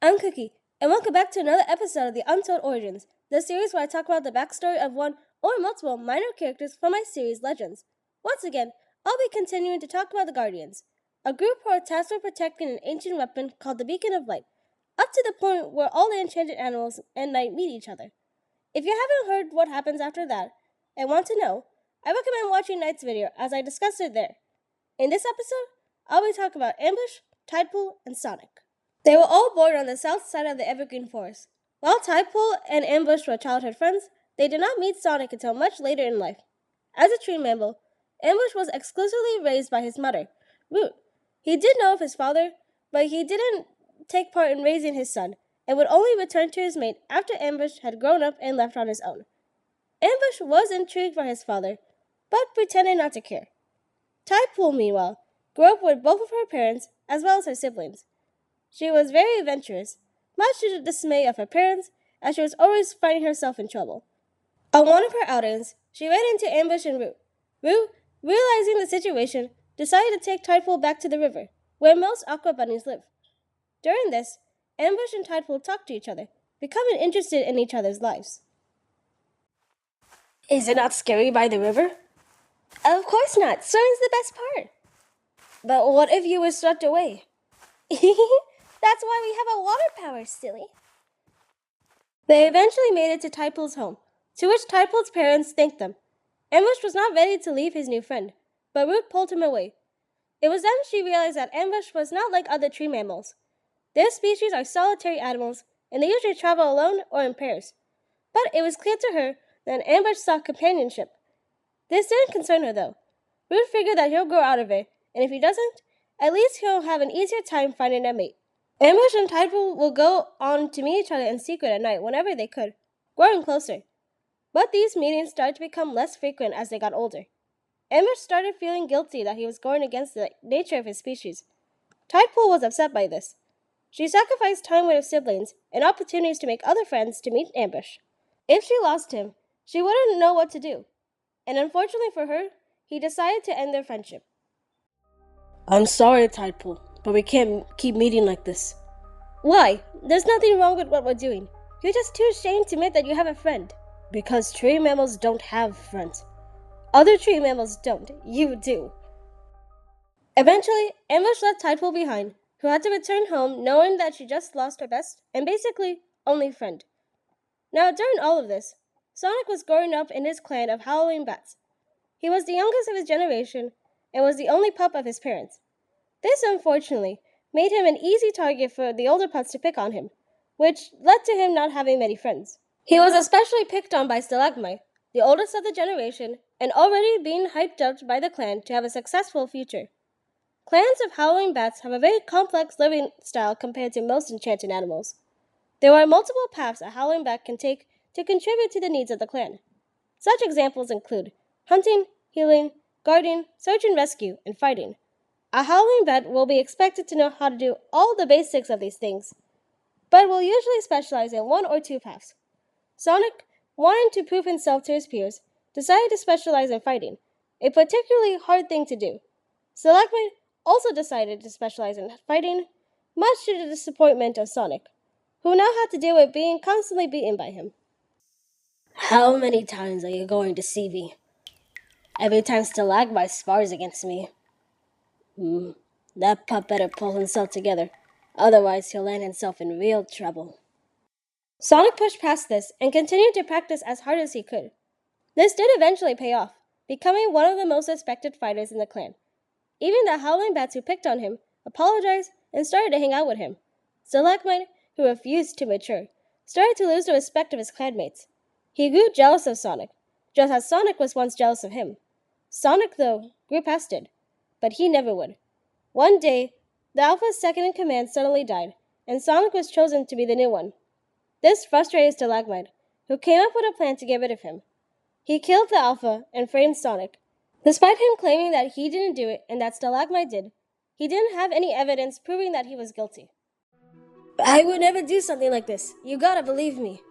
I'm Cookie, and welcome back to another episode of the Untold Origins, the series where I talk about the backstory of one or multiple minor characters from my series Legends. Once again, I'll be continuing to talk about the Guardians, a group who are tasked with protecting an ancient weapon called the Beacon of Light, up to the point where all the enchanted animals and night meet each other. If you haven't heard what happens after that, and want to know, I recommend watching Night's video as I discussed it there. In this episode, I'll be talking about Ambush, Tidepool, and Sonic. They were all born on the south side of the Evergreen Forest. While Tidepool and Ambush were childhood friends, they did not meet Sonic until much later in life. As a tree mammal, Ambush was exclusively raised by his mother, Root. He did know of his father, but he didn't take part in raising his son, and would only return to his mate after Ambush had grown up and left on his own. Ambush was intrigued by his father, but pretended not to care. Tidepool, meanwhile, grew up with both of her parents as well as her siblings. She was very adventurous, much to the dismay of her parents, as she was always finding herself in trouble. On one of her outings, she ran into Ambush and Root. Root, realizing the situation, decided to take Tidepool back to the river, where most aqua bunnies live. During this, Ambush and Tidepool talked to each other, becoming interested in each other's lives. Is it not scary by the river? Of course not. Swimming's the best part. But what if you were swept away? That's why we have a water power, silly. They eventually made it to Tidepool's home, to which Tidepool's parents thanked them. Ambush was not ready to leave his new friend, but Root pulled him away. It was then she realized that Ambush was not like other tree mammals. Their species are solitary animals, and they usually travel alone or in pairs. But it was clear to her that Ambush sought companionship. This didn't concern her, though. Root figured that he'll grow out of it, and if he doesn't, at least he'll have an easier time finding a mate. Ambush and Tidepool will go on to meet each other in secret at night whenever they could, growing closer. But these meetings started to become less frequent as they got older. Ambush started feeling guilty that he was going against the nature of his species. Tidepool was upset by this. She sacrificed time with her siblings and opportunities to make other friends to meet Ambush. If she lost him, she wouldn't know what to do, and unfortunately for her, he decided to end their friendship. I'm sorry, Tidepool, but we can't keep meeting like this. Why? There's nothing wrong with what we're doing. You're just too ashamed to admit that you have a friend. Because tree mammals don't have friends. Other tree mammals don't. You do. Eventually, Ambush left Tidepool behind, who had to return home knowing that she just lost her best and basically only friend. Now, during all of this, Sonic was growing up in his clan of howling bats. He was the youngest of his generation and was the only pup of his parents. This, unfortunately, made him an easy target for the older pups to pick on him, which led to him not having many friends. He was especially picked on by Stalagmite, the oldest of the generation, and already being hyped up by the clan to have a successful future. Clans of howling bats have a very complex living style compared to most enchanted animals. There are multiple paths a howling bat can take to contribute to the needs of the clan. Such examples include hunting, healing, guarding, search and rescue, and fighting. A howling bat will be expected to know how to do all the basics of these things, but will usually specialize in one or two paths. Sonic, wanting to prove himself to his peers, decided to specialize in fighting, a particularly hard thing to do. Stalagmite also decided to specialize in fighting, much to the disappointment of Sonic, who now had to deal with being constantly beaten by him. How many times are you going to see me? Every time Stalagmite spars against me. That pup better pull himself together, otherwise he'll land himself in real trouble. Sonic pushed past this and continued to practice as hard as he could. This did eventually pay off, becoming one of the most respected fighters in the clan. Even the howling bats who picked on him apologized and started to hang out with him. Stalagmite, who refused to mature, started to lose the respect of his clanmates. He grew jealous of Sonic, just as Sonic was once jealous of him. Sonic, though, grew past it, but he never would. One day, the Alpha's second-in-command suddenly died, and Sonic was chosen to be the new one. This frustrated Stalagmite, who came up with a plan to get rid of him. He killed the Alpha and framed Sonic. Despite him claiming that he didn't do it and that Stalagmite did, he didn't have any evidence proving that he was guilty. I would never do something like this. You gotta believe me.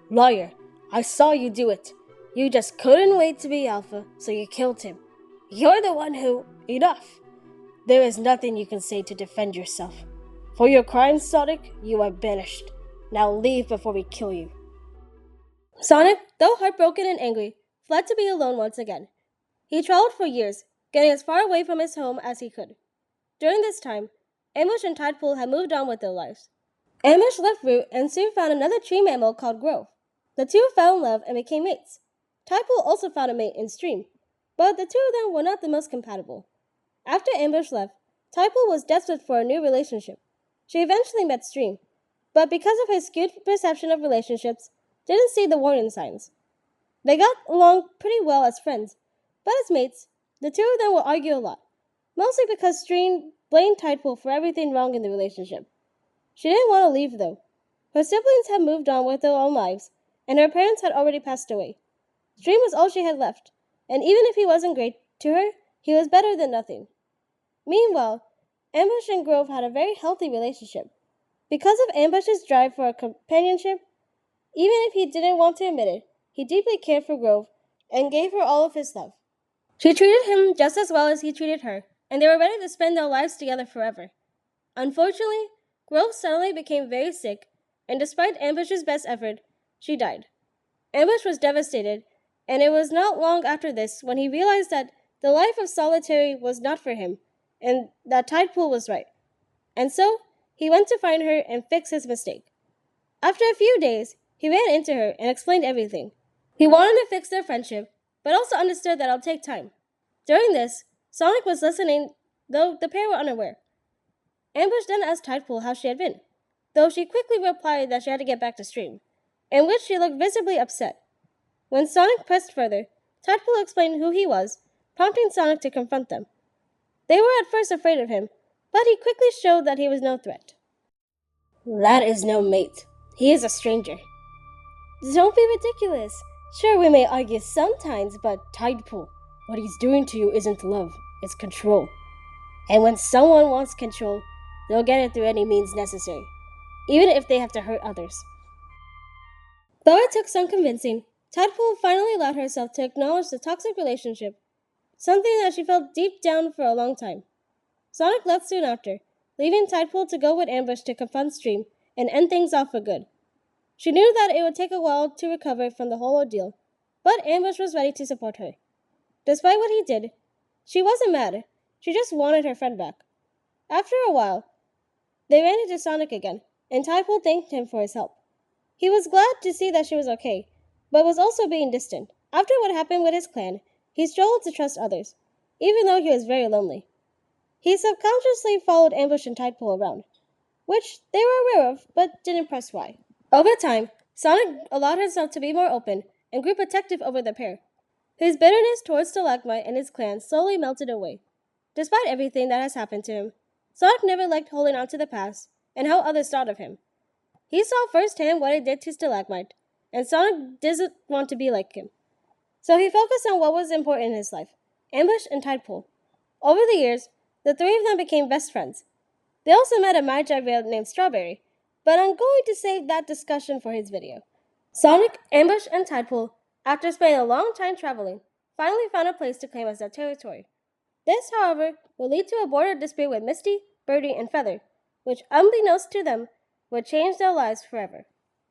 Liar, I saw you do it. You just couldn't wait to be Alpha, so you killed him. You're the one who... Enough. There is nothing you can say to defend yourself. For your crimes, Sonic, you are banished. Now leave before we kill you. Sonic, though heartbroken and angry, fled to be alone once again. He traveled for years, getting as far away from his home as he could. During this time, Ambush and Tidepool had moved on with their lives. Ambush left Root and soon found another tree mammal called Grove. The two fell in love and became mates. Tidepool also found a mate in Stream, but the two of them were not the most compatible. After Ambush left, Tidepool was desperate for a new relationship. She eventually met Stream, but because of his skewed perception of relationships, didn't see the warning signs. They got along pretty well as friends, but as mates, the two of them would argue a lot, mostly because Stream blamed Tidepool for everything wrong in the relationship. She didn't want to leave, though. Her siblings had moved on with their own lives, and her parents had already passed away. Stream was all she had left, and even if he wasn't great to her, he was better than nothing. Meanwhile, Ambush and Grove had a very healthy relationship. Because of Ambush's drive for companionship, even if he didn't want to admit it, he deeply cared for Grove and gave her all of his love. She treated him just as well as he treated her, and they were ready to spend their lives together forever. Unfortunately, Grove suddenly became very sick, and despite Ambush's best effort, she died. Ambush was devastated, and it was not long after this when he realized that the life of solitary was not for him, and that Tidepool was right. And so, he went to find her and fix his mistake. After a few days, he ran into her and explained everything. He wanted to fix their friendship, but also understood that it'll take time. During this, Sonic was listening, though the pair were unaware. Ambush then asked Tidepool how she had been, though she quickly replied that she had to get back to Stream, in which she looked visibly upset. When Sonic pressed further, Tidepool explained who he was, prompting Sonic to confront them. They were at first afraid of him, but he quickly showed that he was no threat. That is no mate. He is a stranger. Don't be ridiculous. Sure, we may argue sometimes, but Tidepool, what he's doing to you isn't love, it's control. And when someone wants control, they'll get it through any means necessary, even if they have to hurt others. Though it took some convincing, Tidepool finally allowed herself to acknowledge the toxic relationship, something that she felt deep down for a long time. Sonic left soon after, leaving Tidepool to go with Ambush to confront Stream and end things off for good. She knew that it would take a while to recover from the whole ordeal, but Ambush was ready to support her. Despite what he did, she wasn't mad. She just wanted her friend back. After a while, they ran into Sonic again, and Tidepool thanked him for his help. He was glad to see that she was okay, but was also being distant. After what happened with his clan, he struggled to trust others, even though he was very lonely. He subconsciously followed Ambush and Tidepool around, which they were aware of, but didn't press why. Over time, Sonic allowed himself to be more open and grew protective over the pair. His bitterness towards Stalagmite and his clan slowly melted away. Despite everything that has happened to him, Sonic never liked holding on to the past and how others thought of him. He saw firsthand what it did to Stalagmite, and Sonic doesn't want to be like him. So he focused on what was important in his life, Ambush and Tidepool. Over the years, the three of them became best friends. They also met a Magi Veil named Strawberry, but I'm going to save that discussion for his video. Sonic, Ambush, and Tidepool, after spending a long time traveling, finally found a place to claim as their territory. This, however, will lead to a border dispute with Misty, Birdie, and Feather, which, unbeknownst to them, would change their lives forever.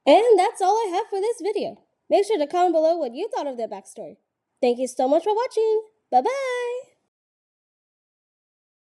And that's all I have for this video. Make sure to comment below what you thought of their backstory. Thank you so much for watching. Bye-bye!